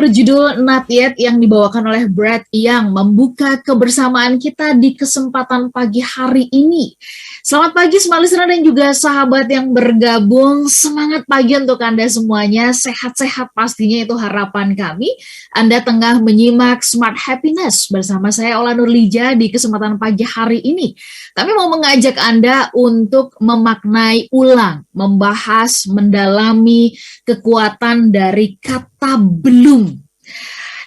berjudul Not Yet yang dibawakan oleh Brad Young membuka kebersamaan kita di kesempatan pagi hari ini. Selamat pagi Smart Listener dan juga sahabat yang bergabung. Semangat pagi untuk Anda semuanya. Sehat-sehat pastinya itu harapan kami. Anda tengah menyimak Smart Happiness bersama saya Ola Nurlija di kesempatan pagi hari ini. Kami mau mengajak Anda untuk memaknai ulang, membahas, mendalami kekuatan dari kata belum.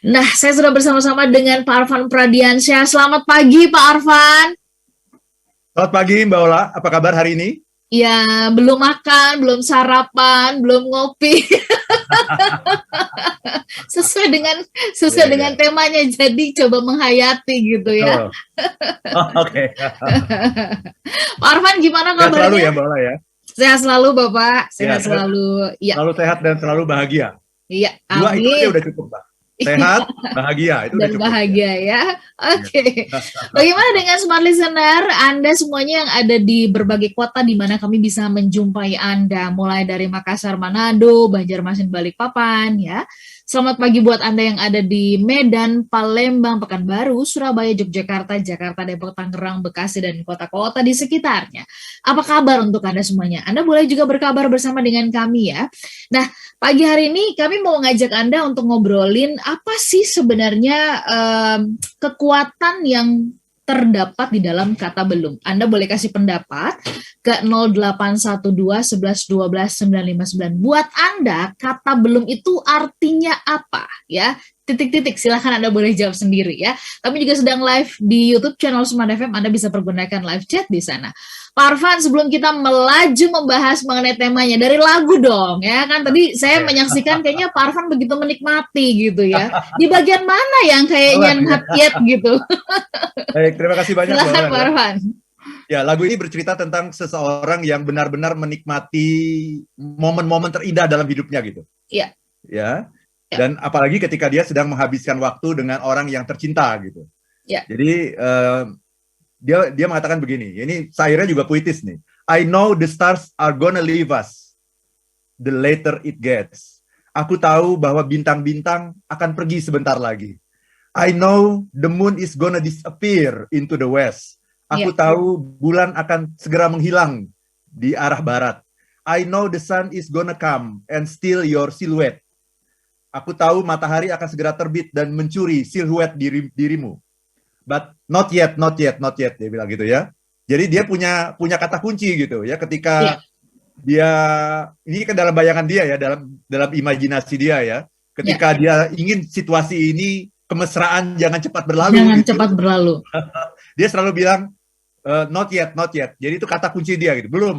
Nah, saya sudah bersama-sama dengan Pak Arfan Pradiansyah. Selamat pagi, Pak Arfan. Selamat pagi, Mbak Ola. Apa kabar hari ini? Ya, belum makan, belum sarapan, belum ngopi. sesuai dengan temanya, jadi coba menghayati gitu ya. Oke. Pak Arfan, gimana kabarnya? Sehat selalu ya, Mbak Ola ya. Sehat selalu, Bapak. Sehat selalu. Ya. Selalu sehat dan selalu bahagia. Iya, Dua amin. itu aja udah cukup, Mbak. Sehat, bahagia, itu dan udah cukup. Bahagia ya. Oke. Bagaimana dengan Smart Listener? Anda semuanya yang ada di berbagai kota di mana kami bisa menjumpai Anda, mulai dari Makassar, Manado, Banjarmasin, Balikpapan ya. Selamat pagi buat Anda yang ada di Medan, Palembang, Pekanbaru, Surabaya, Yogyakarta, Jakarta, Depok, Tangerang, Bekasi, dan kota-kota di sekitarnya. Apa kabar untuk Anda semuanya? Anda boleh juga berkabar bersama dengan kami ya. Nah, pagi hari ini kami mau ngajak Anda untuk ngobrolin apa sih sebenarnya kekuatan yang terdapat di dalam kata belum. Anda boleh kasih pendapat ke 0812 11 12 959. Buat Anda, kata belum itu artinya apa ya? Titik-titik, silahkan Anda boleh jawab sendiri ya. Kami juga sedang live di YouTube channel Smart FM, Anda bisa pergunakan live chat di sana. Pak Arfan, sebelum kita melaju membahas mengenai temanya, dari lagu dong ya kan, tadi saya menyaksikan kayaknya Pak Arfan begitu menikmati gitu ya. Di bagian mana yang kayaknya not yet gitu? Baik, terima kasih banyak. Silahkan Pak Arfan. Ya, lagu ini bercerita tentang seseorang yang benar-benar menikmati momen-momen terindah dalam hidupnya gitu. Iya. Ya. Dan apalagi ketika dia sedang menghabiskan waktu dengan orang yang tercinta gitu. Ya. Jadi dia mengatakan begini, ini syairnya juga puitis nih. I know the stars are gonna leave us, the later it gets. Aku tahu bahwa bintang-bintang akan pergi sebentar lagi. I know the moon is gonna disappear into the west. Aku tahu bulan akan segera menghilang di arah barat. I know the sun is gonna come and steal your silhouette. Aku tahu matahari akan segera terbit dan mencuri siluet dirimu. But not yet, not yet, not yet, dia bilang gitu ya. Jadi dia punya kata kunci gitu ya, ketika dia, ini kan dalam bayangan dia ya, dalam imajinasi dia ya, ketika dia ingin situasi ini, kemesraan jangan cepat berlalu. Jangan gitu. Cepat berlalu. Dia selalu bilang, not yet, not yet. Jadi itu kata kunci dia gitu, belum.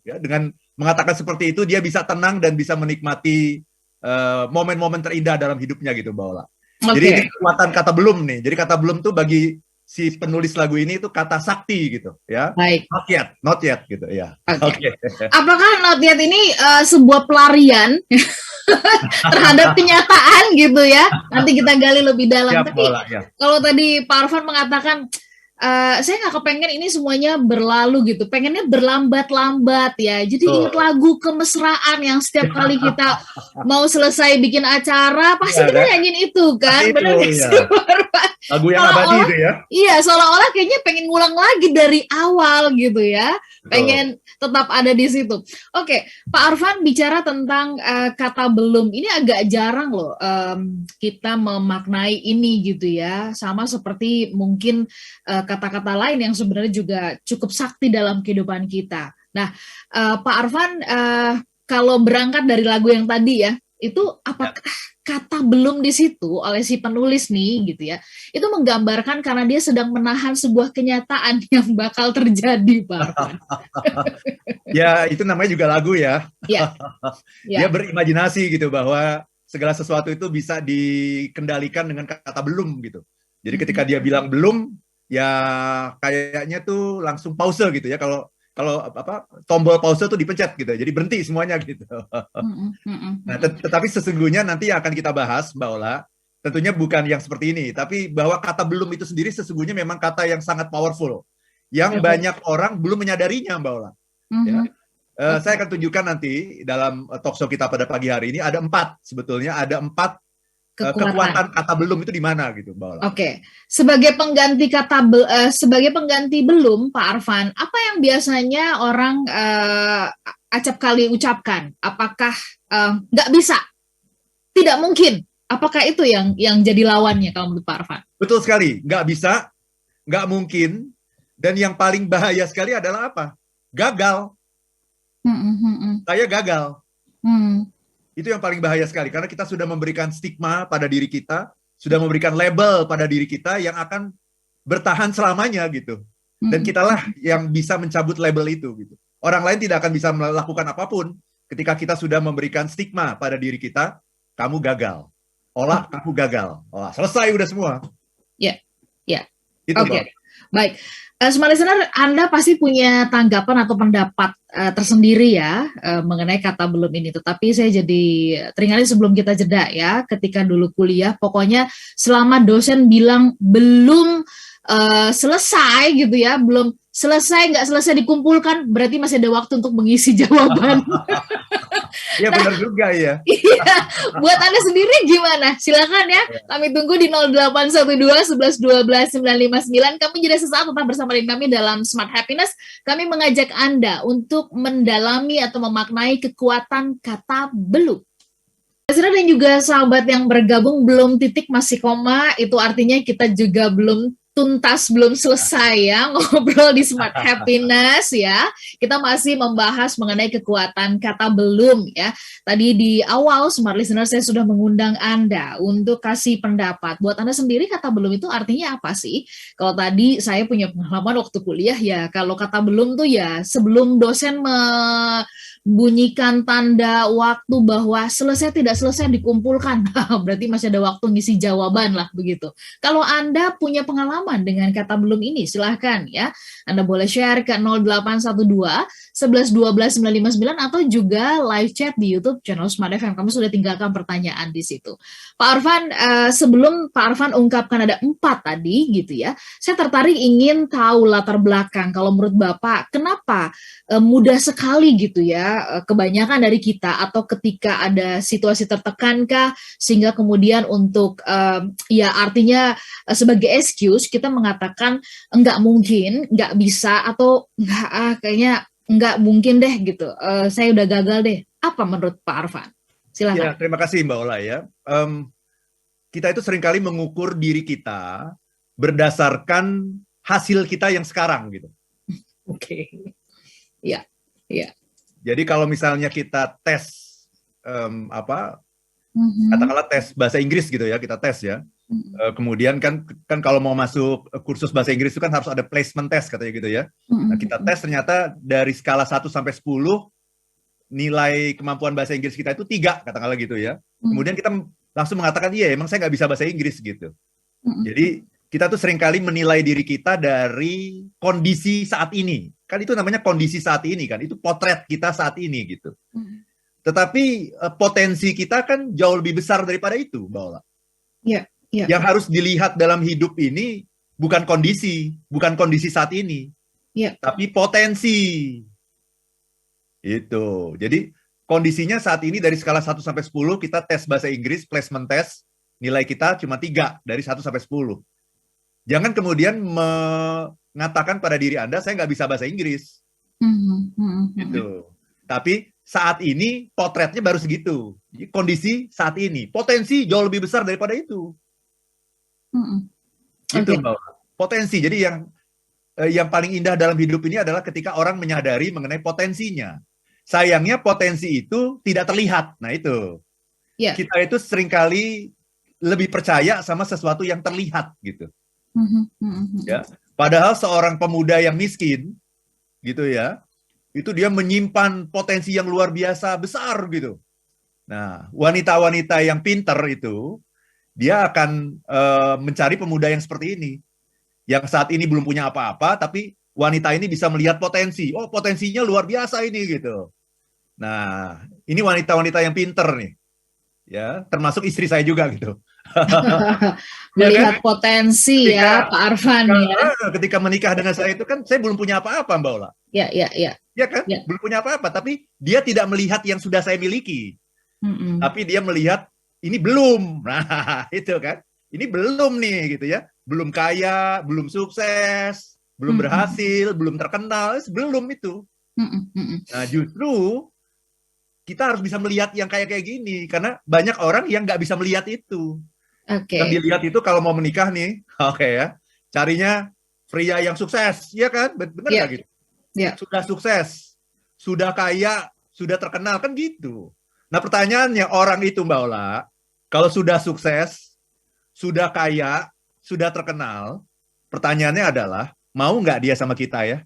Ya, dengan mengatakan seperti itu, dia bisa tenang dan bisa menikmati momen-momen terindah dalam hidupnya gitu, Mbak Ola. Jadi ini kekuatan kata belum nih. Jadi kata belum tuh bagi si penulis lagu ini itu kata sakti gitu ya. Baik. Not yet gitu ya. Oke. Apakah not yet ini sebuah pelarian terhadap kenyataan gitu ya? Nanti kita gali lebih dalam. Siap, tapi Bola, ya. Kalau tadi Pak Arfan mengatakan saya nggak kepengen ini semuanya berlalu gitu, pengennya berlambat-lambat ya. Jadi ingat lagu kemesraan yang setiap kali kita mau selesai bikin acara pasti kita nyanyiin itu kan, benar nggak sih? Lagu yang abadi itu ya. Iya, seolah-olah kayaknya pengen ngulang lagi dari awal gitu ya, pengen tetap ada di situ. Oke, Pak Arfan bicara tentang kata belum, ini agak jarang loh kita memaknai ini gitu ya, sama seperti mungkin kata-kata lain yang sebenarnya juga cukup sakti dalam kehidupan kita. Nah, Pak Arfan, kalau berangkat dari lagu yang tadi ya, itu apakah kata belum di situ oleh si penulis nih gitu ya, itu menggambarkan karena dia sedang menahan sebuah kenyataan yang bakal terjadi, Pak Arfan? Ya, itu namanya juga lagu ya. Ya. Dia berimajinasi gitu bahwa segala sesuatu itu bisa dikendalikan dengan kata belum gitu. Jadi ketika dia bilang belum, ya kayaknya tuh langsung pause gitu ya, kalau tombol pause tuh dipencet gitu, jadi berhenti semuanya gitu. Nah, tetapi sesungguhnya nanti yang akan kita bahas, Mbak Ola, tentunya bukan yang seperti ini, tapi bahwa kata belum itu sendiri sesungguhnya memang kata yang sangat powerful, yang banyak orang belum menyadarinya, Mbak Ola. Ya. Saya akan tunjukkan nanti dalam talkshow kita pada pagi hari ini ada 4 sebetulnya, ada 4 kekuatan kata belum itu di mana gitu, Mbak Ola. Oke. Sebagai pengganti sebagai pengganti belum, Pak Arfan, apa yang biasanya orang acap kali ucapkan? Apakah nggak bisa? Tidak mungkin. Apakah itu yang jadi lawannya kalau menurut Pak Arfan? Betul sekali, nggak bisa, nggak mungkin, dan yang paling bahaya sekali adalah apa? Gagal. Saya gagal. Itu yang paling bahaya sekali, karena kita sudah memberikan stigma pada diri kita, sudah memberikan label pada diri kita yang akan bertahan selamanya gitu. Dan kitalah yang bisa mencabut label itu gitu. Orang lain tidak akan bisa melakukan apapun ketika kita sudah memberikan stigma pada diri kita, kamu gagal. Olah, kamu gagal. Olah, selesai udah semua. Ya, ya. Itu, Oke. Baik. Smart listener, Anda pasti punya tanggapan atau pendapat tersendiri ya mengenai kata belum ini. Tetapi saya jadi teringat sebelum kita jeda ya, ketika dulu kuliah, pokoknya selama dosen bilang belum selesai gitu ya, belum selesai, nggak selesai dikumpulkan, berarti masih ada waktu untuk mengisi jawaban. Iya benar juga ya. Iya, buat Anda sendiri gimana? Silakan ya, kami tunggu di 0812 11 12 959. Kami jeda sesaat, tetap bersama dengan kami dalam Smart Happiness. Kami mengajak Anda untuk mendalami atau memaknai kekuatan kata belum. Dan juga sahabat yang bergabung belum titik masih koma, itu artinya kita juga belum tuntas, belum selesai ya ngobrol di Smart Happiness ya. Kita masih membahas mengenai kekuatan kata belum ya. Tadi di awal Smart Listener saya sudah mengundang Anda untuk kasih pendapat. Buat Anda sendiri kata belum itu artinya apa sih? Kalau tadi saya punya pengalaman waktu kuliah ya, kalau kata belum tuh ya sebelum dosen bunyikan tanda waktu bahwa selesai tidak selesai dikumpulkan. Berarti masih ada waktu ngisi jawaban lah begitu. Kalau Anda punya pengalaman dengan kata belum ini, silahkan ya. Anda boleh share ke 0812 11 12 959 atau juga live chat di YouTube channel Smart FM. Kamu sudah tinggalkan pertanyaan di situ. Pak Arfan, sebelum Pak Arfan ungkapkan ada 4 tadi gitu ya, saya tertarik ingin tahu latar belakang. Kalau menurut Bapak, kenapa mudah sekali gitu ya, kebanyakan dari kita atau ketika ada situasi tertekankah sehingga kemudian untuk ya artinya sebagai excuse kita mengatakan enggak mungkin, enggak bisa, atau enggak kayaknya enggak mungkin deh gitu. Saya udah gagal deh. Apa menurut Pak Arfan? Silakan. Ya, terima kasih Mbak Ola ya. Kita itu seringkali mengukur diri kita berdasarkan hasil kita yang sekarang gitu. Oke. Iya, iya. Jadi kalau misalnya kita tes katakanlah tes bahasa Inggris gitu ya, kita tes ya. Kemudian kan kalau mau masuk kursus bahasa Inggris itu kan harus ada placement test katanya gitu ya. Nah, kita tes ternyata dari skala 1 sampai 10 nilai kemampuan bahasa Inggris kita itu 3 katakanlah gitu ya. Kemudian kita langsung mengatakan iya emang saya nggak bisa bahasa Inggris gitu. Jadi kita tuh seringkali menilai diri kita dari kondisi saat ini. Kan itu namanya kondisi saat ini kan. Itu potret kita saat ini gitu. Tetapi potensi kita kan jauh lebih besar daripada itu, Mbak Ola. Iya. Yeah. Yang harus dilihat dalam hidup ini bukan kondisi saat ini, tapi potensi. Itu. Jadi kondisinya saat ini dari skala 1 sampai 10 kita tes bahasa Inggris, placement test, nilai kita cuma 3 dari 1 sampai 10. Jangan kemudian mengatakan pada diri Anda saya nggak bisa bahasa Inggris. Gitu. Tapi saat ini potretnya baru segitu. Jadi, kondisi saat ini, potensi jauh lebih besar daripada itu. Itu Mbak. Potensi. Jadi yang paling indah dalam hidup ini adalah ketika orang menyadari mengenai potensinya. Sayangnya potensi itu tidak terlihat. Nah itu. Kita itu seringkali lebih percaya sama sesuatu yang terlihat gitu. Ya. Padahal seorang pemuda yang miskin gitu ya, itu dia menyimpan potensi yang luar biasa besar gitu. Nah, wanita-wanita yang pinter itu dia akan mencari pemuda yang seperti ini. Yang saat ini belum punya apa-apa, tapi wanita ini bisa melihat potensi. Oh, potensinya luar biasa ini, gitu. Nah, ini wanita-wanita yang pinter nih. Ya, termasuk istri saya juga, gitu. Melihat potensi ketika, ya, Pak Arfan. Ketika menikah dengan saya itu kan, saya belum punya apa-apa, Mbak Ola. Ya kan? Belum punya apa-apa, tapi dia tidak melihat yang sudah saya miliki. Tapi dia melihat ini belum. Nah, itu kan. Ini belum nih gitu ya. Belum kaya, belum sukses, belum berhasil, belum terkenal, belum itu. Nah, justru kita harus bisa melihat yang kayak gini karena banyak orang yang nggak bisa melihat itu. Yang dilihat itu kalau mau menikah nih, oke ya, carinya pria yang sukses, ya kan? Benar nggak gitu? Sudah sukses, sudah kaya, sudah terkenal kan gitu. Nah pertanyaannya orang itu Mbak Ola, kalau sudah sukses, sudah kaya, sudah terkenal, pertanyaannya adalah mau nggak dia sama kita ya?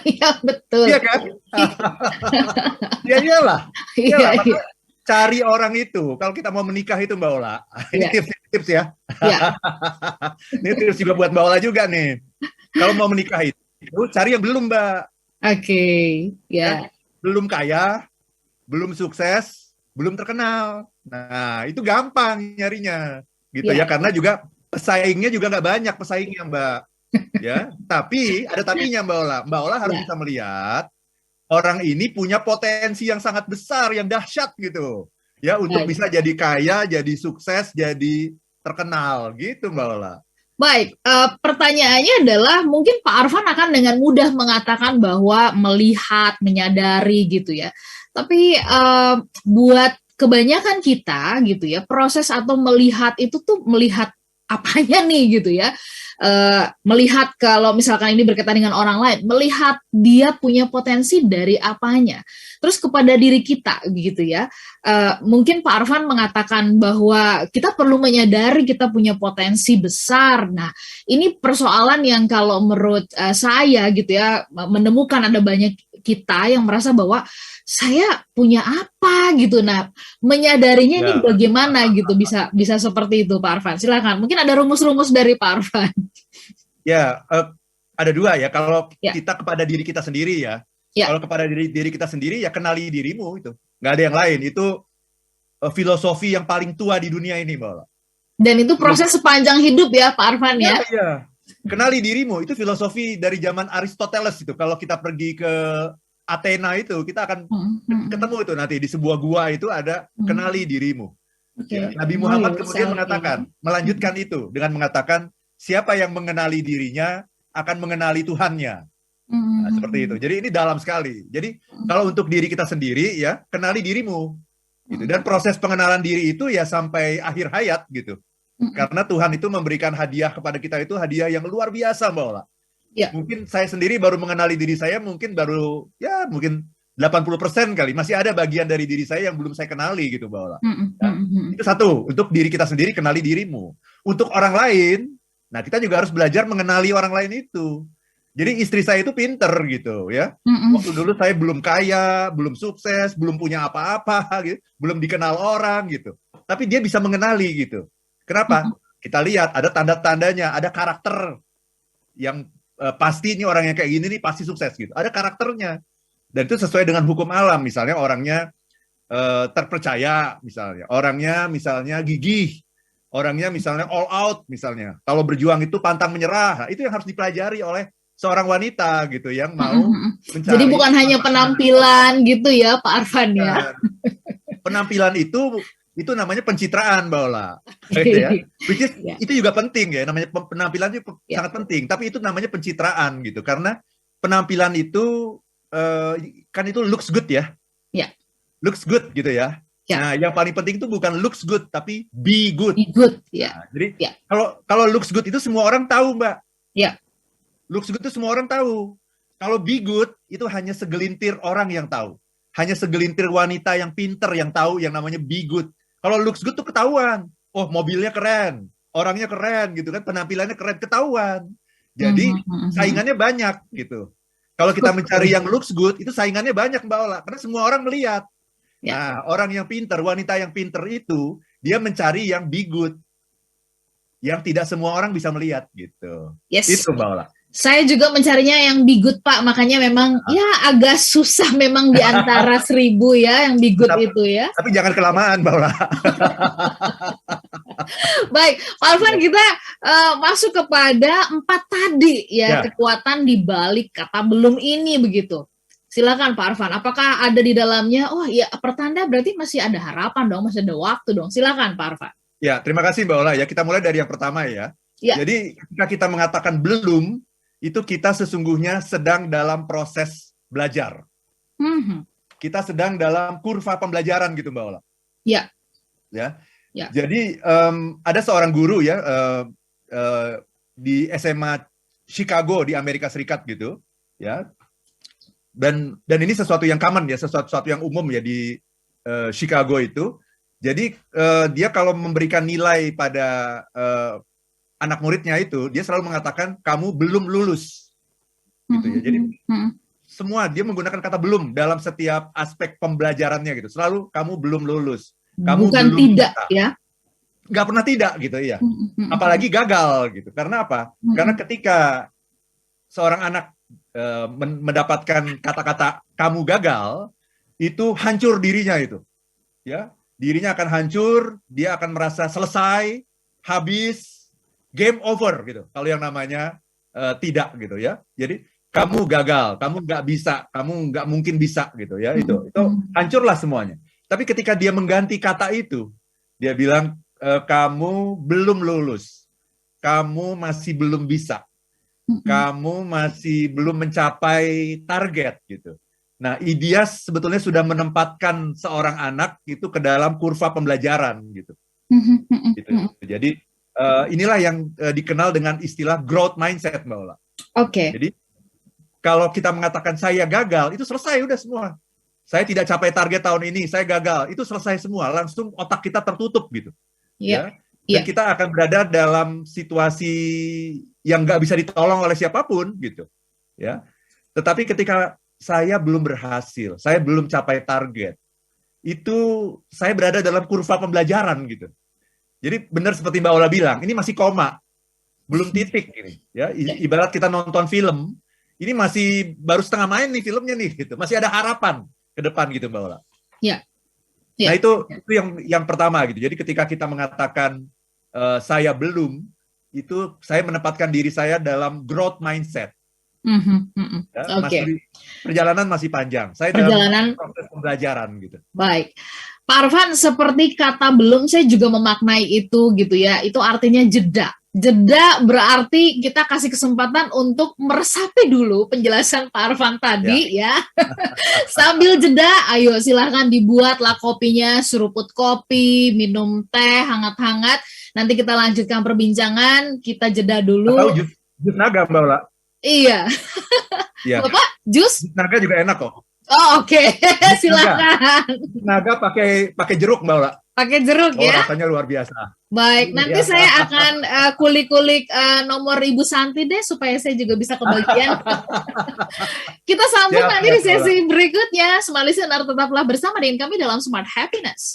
Iya betul. Iya kan? Ya iyalah. Maka cari orang itu. Kalau kita mau menikah itu Mbak Ola. Ini tips ya. Ini tips juga buat Mbak Ola juga nih. Kalau mau menikah itu cari yang belum Mbak. Ya. Belum kaya, belum sukses, belum terkenal. Nah itu gampang nyarinya, gitu ya. Karena juga pesaingnya juga nggak banyak pesaingnya Mbak. Ya, tapi ada tapinya Mbak Ola. Mbak Ola harus bisa melihat orang ini punya potensi yang sangat besar, yang dahsyat gitu. Ya, untuk bisa jadi kaya, jadi sukses, jadi terkenal gitu Mbak Ola. Baik, pertanyaannya adalah mungkin Pak Arfan akan dengan mudah mengatakan bahwa melihat, menyadari gitu ya. Tapi buat kebanyakan kita gitu ya, proses atau melihat itu tuh melihat apanya nih gitu ya. Melihat kalau misalkan ini berkaitan dengan orang lain, melihat dia punya potensi dari apanya. Terus kepada diri kita gitu ya. Mungkin Pak Arfan mengatakan bahwa kita perlu menyadari kita punya potensi besar. Nah, ini persoalan yang kalau menurut saya gitu ya, menemukan ada banyak kita yang merasa bahwa saya punya apa gitu. Nah, menyadarinya ini bagaimana gitu, bisa seperti itu Pak Arfan. Silakan. Mungkin ada rumus-rumus dari Pak Arfan. Ya, ada dua ya. Kalau kita kepada diri kita sendiri ya. Kalau kepada diri kita sendiri ya kenali dirimu itu. Nggak ada yang lain. Itu filosofi yang paling tua di dunia ini, Mbak. Dan itu proses sepanjang hidup ya, Pak Arfan ya. Iya. Kenali dirimu itu filosofi dari zaman Aristoteles itu. Kalau kita pergi ke Athena itu, kita akan ketemu itu nanti di sebuah gua itu ada kenali dirimu. Ya, Nabi Muhammad kemudian melanjutkan itu dengan mengatakan siapa yang mengenali dirinya akan mengenali Tuhannya. Nah, seperti itu. Jadi ini dalam sekali. Jadi kalau untuk diri kita sendiri ya kenali dirimu. Gitu. Dan proses pengenalan diri itu ya sampai akhir hayat gitu. Karena Tuhan itu memberikan hadiah kepada kita itu hadiah yang luar biasa Mbak Ola. Mungkin saya sendiri baru mengenali diri saya mungkin baru ya mungkin 80% kali. Masih ada bagian dari diri saya yang belum saya kenali gitu Mbak Ola. Itu satu, untuk diri kita sendiri kenali dirimu. Untuk orang lain, nah kita juga harus belajar mengenali orang lain itu. Jadi istri saya itu pinter gitu ya. Waktu dulu saya belum kaya, belum sukses, belum punya apa-apa gitu, belum dikenal orang gitu. Tapi dia bisa mengenali gitu. Kenapa? Kita lihat ada tanda-tandanya, ada karakter yang pasti ini orang yang kayak gini nih pasti sukses gitu. Ada karakternya. Dan itu sesuai dengan hukum alam. Misalnya orangnya terpercaya misalnya. Orangnya misalnya gigih. Orangnya misalnya all out misalnya. Kalau berjuang itu pantang menyerah. Nah, itu yang harus dipelajari oleh seorang wanita gitu yang mau mencari. Jadi bukan hanya penampilan gitu ya Pak Arfan ya. Penampilan itu namanya pencitraan Mbak Ola. Gitu ya. Which is, itu juga penting ya, namanya penampilan itu sangat penting, tapi itu namanya pencitraan gitu. Karena penampilan itu kan itu looks good ya. Looks good gitu ya. Nah, yang paling penting itu bukan looks good tapi be good. Be good, ya. Nah, jadi kalau looks good itu semua orang tahu, Mbak. Looks good itu semua orang tahu. Kalau be good itu hanya segelintir orang yang tahu. Hanya segelintir wanita yang pinter yang tahu yang namanya be good. Kalau looks good tuh ketahuan. Oh, mobilnya keren, orangnya keren gitu kan, penampilannya keren, ketahuan. Jadi saingannya banyak gitu. Kalau kita mencari yang looks good itu saingannya banyak Mbak Ola karena semua orang melihat. Nah, orang yang pinter, wanita yang pinter itu dia mencari yang be good. Yang tidak semua orang bisa melihat gitu. Itu Mbak Ola. Saya juga mencarinya yang be good Pak, makanya memang ya agak susah memang di antara 1000 ya yang be good itu ya. Tapi jangan kelamaan Mbak Ola. Baik, Pak Arfan, kita masuk kepada 4 tadi ya, kekuatan di balik kata belum ini begitu. Silakan Pak Arfan. Apakah ada di dalamnya? Oh ya, pertanda berarti masih ada harapan dong, masih ada waktu dong. Silakan Pak Arfan. Ya, terima kasih Mbak Ola ya. Kita mulai dari yang pertama ya. Ya. Jadi ketika kita mengatakan belum, itu kita sesungguhnya sedang dalam proses belajar. Kita sedang dalam kurva pembelajaran gitu Mbak Ola. Ya. Ya. Ya. Jadi ada seorang guru ya di SMA Chicago di Amerika Serikat gitu, ya. Dan ini sesuatu yang common ya, sesuatu yang umum ya di Chicago itu. Jadi dia kalau memberikan nilai pada anak muridnya itu, dia selalu mengatakan kamu belum lulus, gitu ya. Jadi semua dia menggunakan kata belum dalam setiap aspek pembelajarannya gitu. Selalu kamu belum lulus, kamu bukan belum tidak bisa. Ya. Nggak pernah tidak gitu ya. Apalagi gagal gitu. Karena apa? Karena ketika seorang anak mendapatkan kata-kata kamu gagal, itu hancur dirinya itu, ya. Dirinya akan hancur, dia akan merasa selesai, habis, game over gitu. Kalau yang namanya tidak gitu ya. Jadi kamu gagal, kamu nggak bisa, kamu nggak mungkin bisa gitu ya. Itu hancurlah semuanya. Tapi ketika dia mengganti kata itu, dia bilang kamu belum lulus, kamu masih belum bisa, kamu masih belum mencapai target gitu. Nah, IDIAS sebetulnya sudah menempatkan seorang anak itu ke dalam kurva pembelajaran gitu. Gitu. Jadi inilah yang dikenal dengan istilah growth mindset, Mbak Ola. Oke. Jadi kalau kita mengatakan saya gagal, itu selesai udah semua. Saya tidak capai target tahun ini, saya gagal, itu selesai semua. Langsung otak kita tertutup gitu. Ya. Dan kita akan berada dalam situasi yang nggak bisa ditolong oleh siapapun gitu. Ya. Tetapi ketika saya belum berhasil, saya belum capai target, itu saya berada dalam kurva pembelajaran gitu. Jadi benar seperti Mbak Ola bilang, ini masih koma, belum titik ini. Ya, ibarat kita nonton film, ini masih baru setengah main nih filmnya nih, gitu. Masih ada harapan ke depan gitu Mbak Ola. Ya. Nah itu yang pertama gitu. Jadi ketika kita mengatakan saya belum, itu saya menempatkan diri saya dalam growth mindset. Ya, perjalanan masih panjang. Saya dalam proses pembelajaran gitu. Baik, Pak Arfan, seperti kata belum, saya juga memaknai itu gitu ya. Itu artinya jeda. Jeda berarti kita kasih kesempatan untuk meresapi dulu penjelasan Pak Arfan tadi ya. Sambil jeda, ayo silahkan dibuatlah kopinya, seruput kopi, minum teh hangat-hangat. Nanti kita lanjutkan perbincangan. Kita jeda dulu. Atau jus naga Mbak Ola. Iya. Ya. Bapak, jus naga juga enak kok. Oh, oke. Silakan. Naga pakai jeruk Mbak Ola. Pakai jeruk ya. Rasanya luar biasa. Baik, nanti saya akan kulik-kulik nomor Ibu Santi deh supaya saya juga bisa kebagian. Kita sambung nanti di sesi berikutnya. Smart Listener, tetaplah bersama dengan kami dalam Smart Happiness.